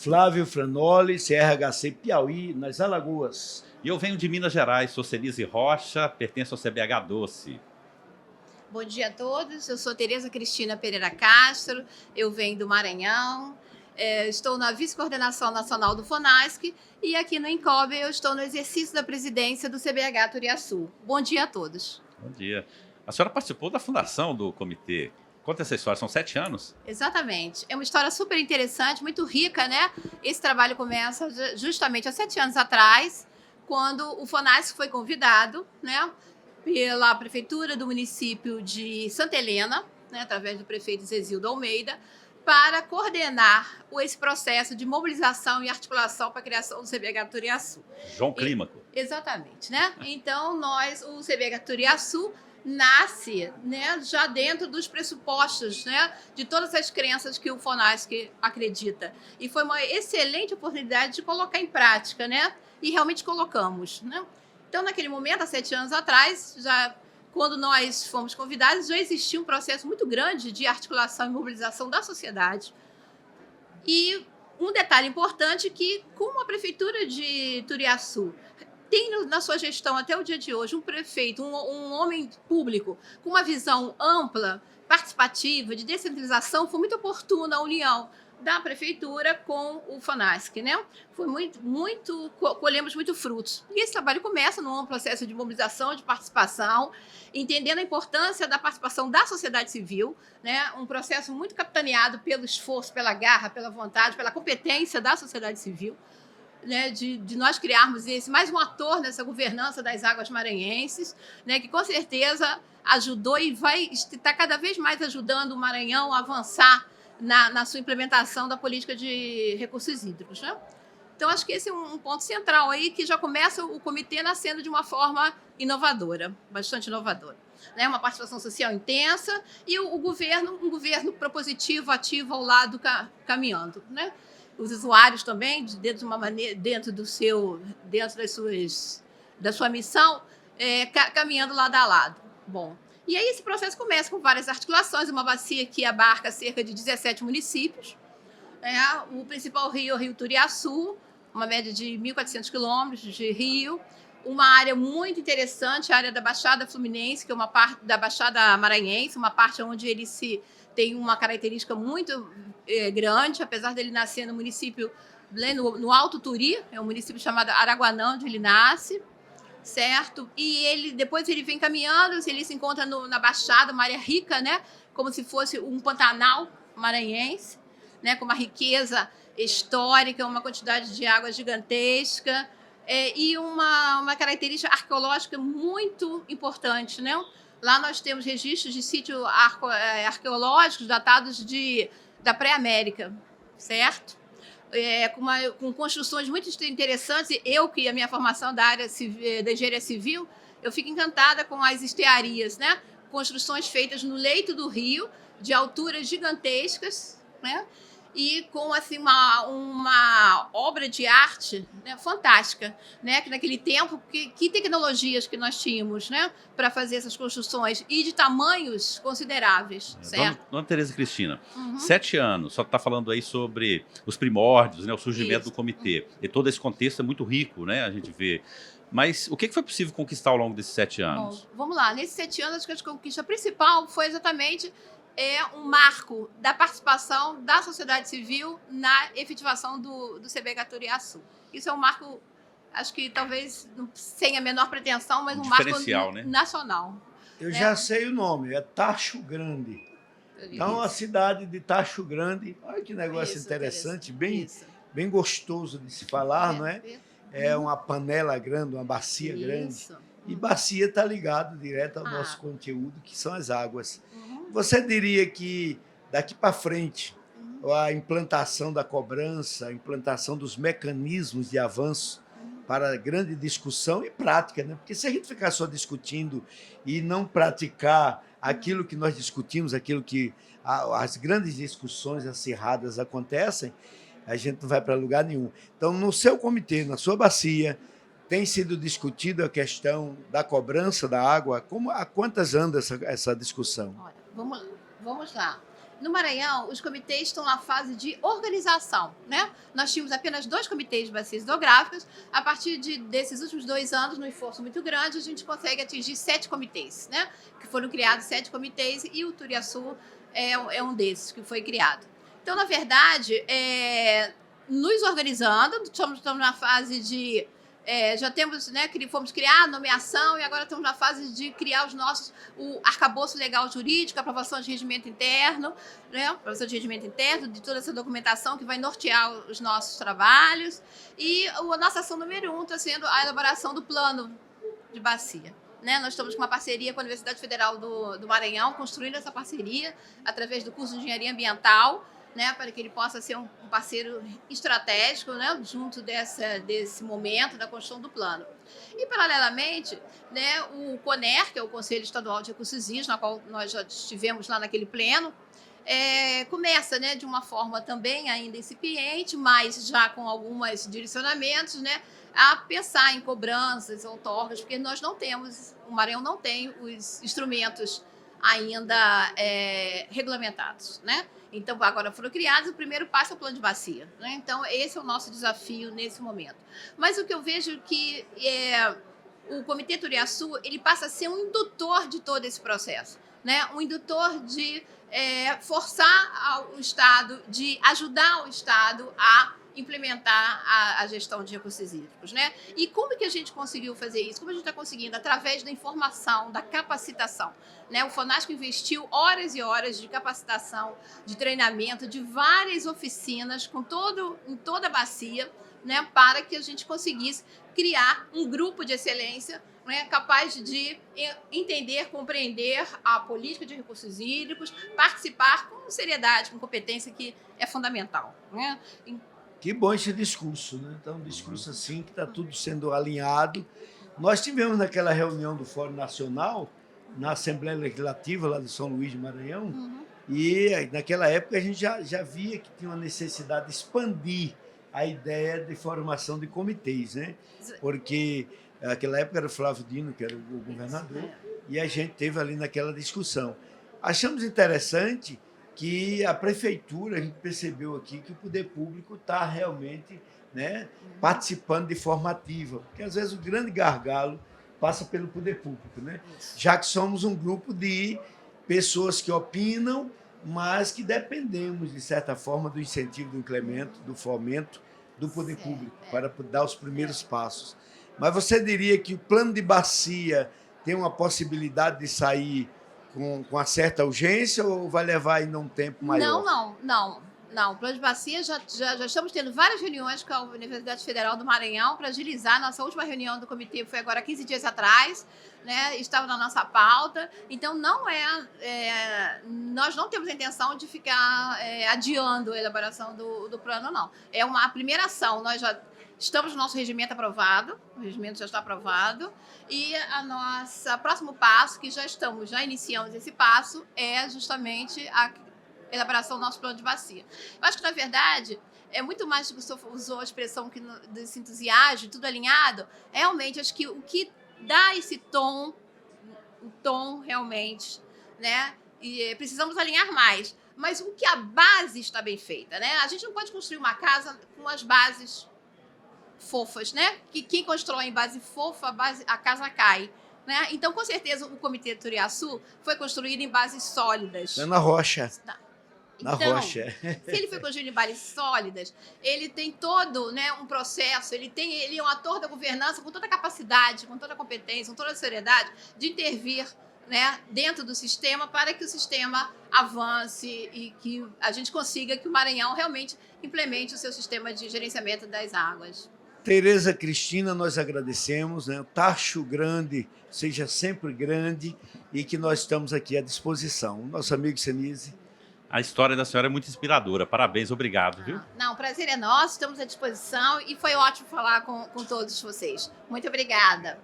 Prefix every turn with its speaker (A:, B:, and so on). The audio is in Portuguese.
A: Flávio Franoli, CRHC Piauí, nas Alagoas.
B: E eu venho de Minas Gerais, sou Celise Rocha, pertenço ao CBH Doce.
C: Bom dia a todos, eu sou Tereza Cristina Pereira Castro, eu venho do Maranhão, estou na vice-coordenação nacional do FONASC e aqui no INCOB eu estou no exercício da presidência do CBH Turiaçu. Bom dia a todos.
B: Bom dia. A senhora participou da fundação do comitê. Conta essa história, são 7 anos?
C: Exatamente. É uma história super interessante, muito rica, né? Esse trabalho começa justamente há 7 anos atrás, quando o FONASC foi convidado, né, pela prefeitura do município de Santa Helena, né, através do prefeito Zezildo Almeida, para coordenar esse processo de mobilização e articulação para a criação do CBH Turiaçu.
B: João Clímaco.
C: Exatamente, né? Então, o CBH Turiaçu nasce, né, já dentro dos pressupostos, né, de todas as crenças que o FONASC acredita. E foi uma excelente oportunidade de colocar em prática, né? E realmente colocamos, né? Então, naquele momento, há 7 anos atrás, quando nós fomos convidados, já existia um processo muito grande de articulação e mobilização da sociedade. E um detalhe importante que, como a prefeitura de Turiaçu tem na sua gestão até o dia de hoje um prefeito, um homem público com uma visão ampla, participativa, de descentralização, foi muito oportuna a união da prefeitura com o FONASC, né? Foi colhemos muito frutos. E esse trabalho começa num processo de mobilização, de participação, entendendo a importância da participação da sociedade civil, né? Um processo muito capitaneado pelo esforço, pela garra, pela vontade, pela competência da sociedade civil, né, de nós criarmos mais um ator nessa governança das águas maranhenses, né, que com certeza ajudou e vai estar cada vez mais ajudando o Maranhão a avançar na sua implementação da política de recursos hídricos, né? Então, acho que esse é um ponto central aí, que já começa o comitê nascendo de uma forma inovadora, bastante inovadora. Né? Uma participação social intensa e um governo propositivo, ativo ao lado, caminhando, né? Os usuários também, da sua missão, caminhando lado a lado. Bom, e aí esse processo começa com várias articulações, uma bacia que abarca cerca de 17 municípios. O principal rio é o Rio Turiaçu, uma média de 1.400 quilômetros de rio, uma área muito interessante, a área da Baixada Fluminense, que é uma parte da Baixada Maranhense, uma parte onde ele tem uma característica muito grande, apesar dele nascer no município, no Alto Turi, é um município chamado Araguanã, onde ele nasce, certo? E depois ele vem caminhando, ele se encontra na Baixada, uma área rica, né? Como se fosse um Pantanal maranhense, né? Com uma riqueza histórica, uma quantidade de água gigantesca, e uma característica arqueológica muito importante, né? Lá nós temos registros de sítios arqueológicos datados da pré-América, certo? Com construções muito interessantes. Eu, que a minha formação da área da engenharia civil, eu fico encantada com as estearias, né? Construções feitas no leito do rio, de alturas gigantescas, né? E com assim, uma obra de arte, né, fantástica, né? Que naquele tempo, que tecnologias que nós tínhamos, né, para fazer essas construções e de tamanhos consideráveis, certo?
B: Dona Tereza Cristina, 7 anos, só está falando aí sobre os primórdios, né, o surgimento do comitê. E todo esse contexto é muito rico, né, a gente vê. Mas o que foi possível conquistar ao longo desses 7 anos?
C: Bom, vamos lá. Nesses 7 anos, acho que a conquista principal foi exatamente um marco da participação da sociedade civil na efetivação do CBH Turiaçu. Isso é um marco, acho que talvez sem a menor pretensão, mas um marco nacional.
A: Eu já sei o nome, é Tacho Grande. Então, a cidade de Tacho Grande, olha que negócio interessante, bem gostoso de se falar, não é? É uma panela grande, uma bacia grande. E bacia está ligado direto ao nosso conteúdo, que são as águas. Você diria que daqui para frente, a implantação da cobrança, a implantação dos mecanismos de avanço para grande discussão e prática, né? Porque se a gente ficar só discutindo e não praticar aquilo que nós discutimos, aquilo que as grandes discussões acirradas acontecem, a gente não vai para lugar nenhum. Então, no seu comitê, na sua bacia, tem sido discutida a questão da cobrança da água? Há quantas anda essa discussão?
C: Olha, vamos lá. No Maranhão, os comitês estão na fase de organização, né? Nós tínhamos apenas 2 comitês de bacias hidrográficas. A partir desses últimos 2 anos, num esforço muito grande, a gente consegue atingir 7 comitês, né? Que foram criados 7 comitês e o Turiaçu é um desses que foi criado. Então, na verdade, nos organizando, estamos na fase de... já temos, né, fomos criar a nomeação e agora estamos na fase de criar o arcabouço legal jurídico, aprovação de regimento interno, né, aprovação de regimento interno, de toda essa documentação que vai nortear os nossos trabalhos. E a nossa ação número 1 está sendo a elaboração do plano de bacia. Né? Nós estamos com uma parceria com a Universidade Federal do Maranhão, construindo essa parceria através do curso de Engenharia Ambiental, né, para que ele possa ser um parceiro estratégico, né, junto desse momento da construção do plano. E, paralelamente, né, o CONER, que é o Conselho Estadual de Recursos Hídricos, na qual nós já estivemos lá naquele pleno, começa, né, de uma forma também ainda incipiente, mas já com alguns direcionamentos, né, a pensar em cobranças, outorgas, porque nós não temos, o Maranhão não tem os instrumentos ainda regulamentados, né? Então, agora foram criados, o primeiro passo é o plano de bacia, né? Então, esse é o nosso desafio nesse momento. Mas o que eu vejo que o Comitê Turiaçu, ele passa a ser um indutor de todo esse processo, né? Um indutor de forçar o Estado, de ajudar o Estado a implementar a gestão de recursos hídricos, né? E como que a gente conseguiu fazer isso? Como a gente está conseguindo? Através da informação, da capacitação, né? O FONASC investiu horas e horas de capacitação, de treinamento, de várias oficinas em toda a bacia, né? Para que a gente conseguisse criar um grupo de excelência, né, capaz de entender, compreender a política de recursos hídricos, participar com seriedade, com competência, que é fundamental, né?
A: Que bom esse discurso, né? Então, um discurso assim que está tudo sendo alinhado. Nós tivemos naquela reunião do Fórum Nacional, na Assembleia Legislativa lá de São Luís de Maranhão, e naquela época a gente já via que tinha uma necessidade de expandir a ideia de formação de comitês, né? Porque naquela época era o Flávio Dino, que era o governador, e a gente teve ali naquela discussão. Achamos interessante que a prefeitura, a gente percebeu aqui que o poder público está realmente, né, participando de forma ativa, porque às vezes o grande gargalo passa pelo poder público, né? Já que somos um grupo de pessoas que opinam, mas que dependemos, de certa forma, do incentivo do incremento, do fomento do poder público para dar os primeiros passos. Mas você diria que o plano de bacia tem uma possibilidade de sair com uma certa urgência ou vai levar ainda um tempo maior?
C: Não. O plano de bacia já estamos tendo várias reuniões com a Universidade Federal do Maranhão para agilizar. Nossa última reunião do comitê foi agora 15 dias atrás, né? Estava na nossa pauta. Então, nós não temos a intenção de ficar adiando a elaboração do plano, não. É a primeira ação. Nós já estamos no nosso regimento aprovado, o regimento já está aprovado, e o próximo passo, que já iniciamos esse passo, é justamente a elaboração do nosso plano de bacia. Eu acho que, na verdade, é muito mais do que o senhor usou a expressão desse entusiasmo, tudo alinhado, realmente, acho que o que dá esse tom, o tom realmente, né? E precisamos alinhar mais. Mas o que a base está bem feita, né? A gente não pode construir uma casa com as bases fofas, né? Que quem constrói em base fofa, a casa cai, né? Então, com certeza, o Comitê Turiaçu foi construído em bases sólidas.
A: Na rocha.
C: Então,
A: rocha.
C: Se ele foi construído em bases sólidas, ele tem todo, né, um processo, ele é um ator da governança com toda a capacidade, com toda a competência, com toda a seriedade de intervir, né, dentro do sistema para que o sistema avance e que a gente consiga que o Maranhão realmente implemente o seu sistema de gerenciamento das águas.
A: Tereza Cristina, nós agradecemos, né? O Tacho Grande seja sempre grande e que nós estamos aqui à disposição. Nosso amigo Senise.
B: A história da senhora é muito inspiradora. Parabéns, obrigado, viu?
C: Não, o prazer é nosso, estamos à disposição e foi ótimo falar com todos vocês. Muito obrigada.